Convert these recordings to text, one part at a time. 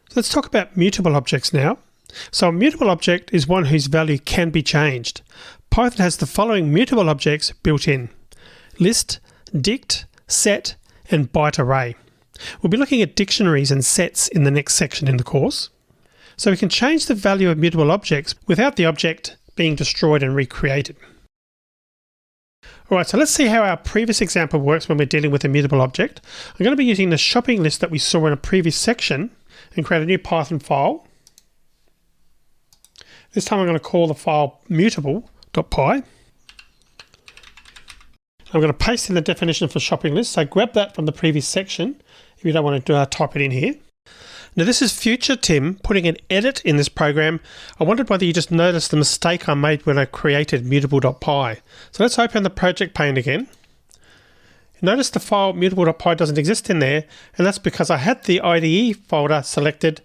So let's talk about mutable objects now. So a mutable object is one whose value can be changed. Python has the following mutable objects built in: list, dict, set, and byte array. We'll be looking at dictionaries and sets in the next section in the course. So we can change the value of mutable objects without the object being destroyed and recreated. Alright, so let's see how our previous example works when we're dealing with a mutable object. I'm going to be using the shopping list that we saw in a previous section and create a new Python file. This time I'm going to call the file mutable.py. I'm going to paste in the definition for shopping list, so grab that from the previous section if you don't want to type it in here. Now this is future Tim putting an edit in this program. I wondered whether you just noticed the mistake I made when I created mutable.py. So let's open the project pane again. Notice the file mutable.py doesn't exist in there, and that's because I had the IDE folder selected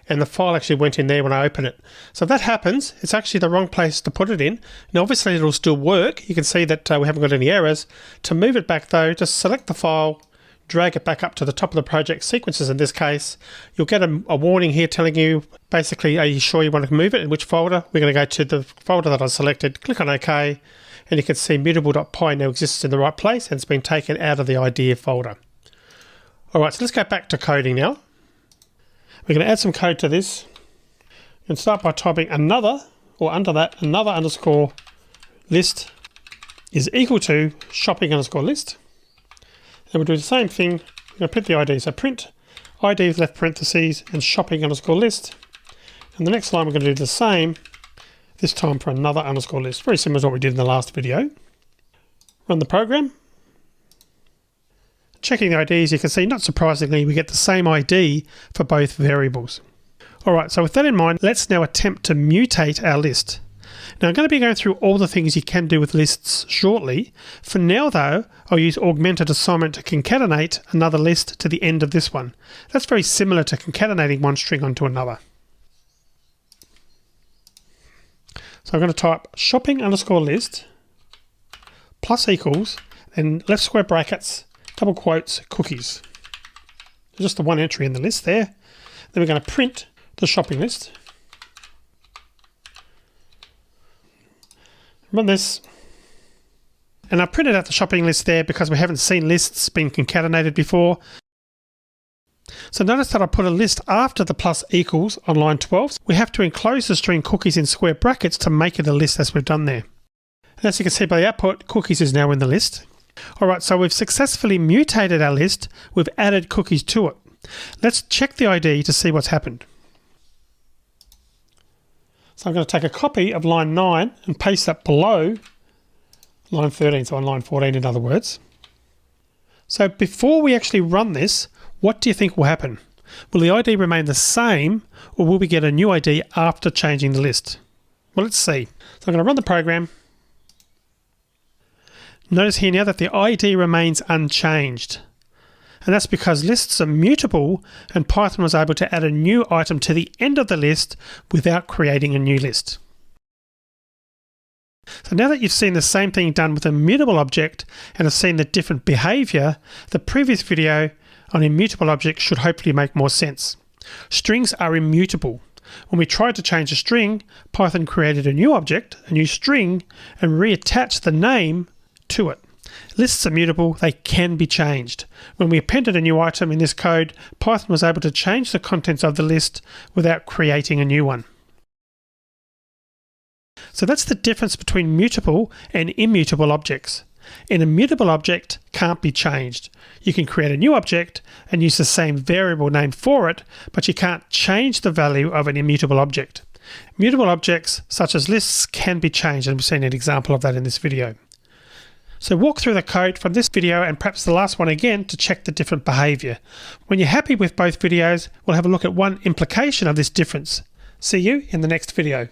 and the file actually went in there when I open it. So if that happens, it's actually the wrong place to put it in. Now obviously it'll still work. You can see that we haven't got any errors. To move it back though, just select the file, drag it back up to the top of the project sequences in this case. You'll get a warning here telling you basically, are you sure you want to move it in which folder? We're going to go to the folder that I selected, click on OK, and you can see mutable.py now exists in the right place and it's been taken out of the IDEA folder. Alright, so let's go back to coding now. We're going to add some code to this and start by typing another, or under that, another underscore list is equal to shopping underscore list. And we'll do the same thing. We're going to print the ID. So print ID with left parentheses and shopping underscore list. And the next line we're going to do the same, this time for another underscore list. Very similar to what we did in the last video. Run the program. Checking the IDs, you can see, not surprisingly, we get the same ID for both variables. Alright, so with that in mind, let's now attempt to mutate our list. Now I'm going to be going through all the things you can do with lists shortly. For now though, I'll use augmented assignment to concatenate another list to the end of this one. That's very similar to concatenating one string onto another. So I'm going to type shopping underscore list plus equals, and left square brackets, double quotes, cookies. Just the one entry in the list there. Then we're going to print the shopping list. Run this. And I printed out the shopping list there because we haven't seen lists being concatenated before. So notice that I put a list after the plus equals on line 12. We have to enclose the string cookies in square brackets to make it a list as we've done there. And as you can see by the output, cookies is now in the list. Alright, so we've successfully mutated our list. We've added cookies to it. Let's check the ID to see what's happened. So I'm going to take a copy of line 9 and paste that below line 13, so on line 14 in other words. So before we actually run this, what do you think will happen? Will the ID remain the same, or will we get a new ID after changing the list? Well, let's see. So I'm going to run the program. Notice here now that the ID remains unchanged. And that's because lists are mutable and Python was able to add a new item to the end of the list without creating a new list. So now that you've seen the same thing done with a mutable object and have seen the different behavior, the previous video on immutable objects should hopefully make more sense. Strings are immutable. When we tried to change a string, Python created a new object, a new string, and reattached the name to it. Lists are mutable, they can be changed. When we appended a new item in this code, Python was able to change the contents of the list without creating a new one. So that's the difference between mutable and immutable objects. An immutable object can't be changed. You can create a new object and use the same variable name for it, but you can't change the value of an immutable object. Mutable objects, such as lists, can be changed, and we've seen an example of that in this video. So walk through the code from this video and perhaps the last one again to check the different behavior. When you're happy with both videos, we'll have a look at one implication of this difference. See you in the next video.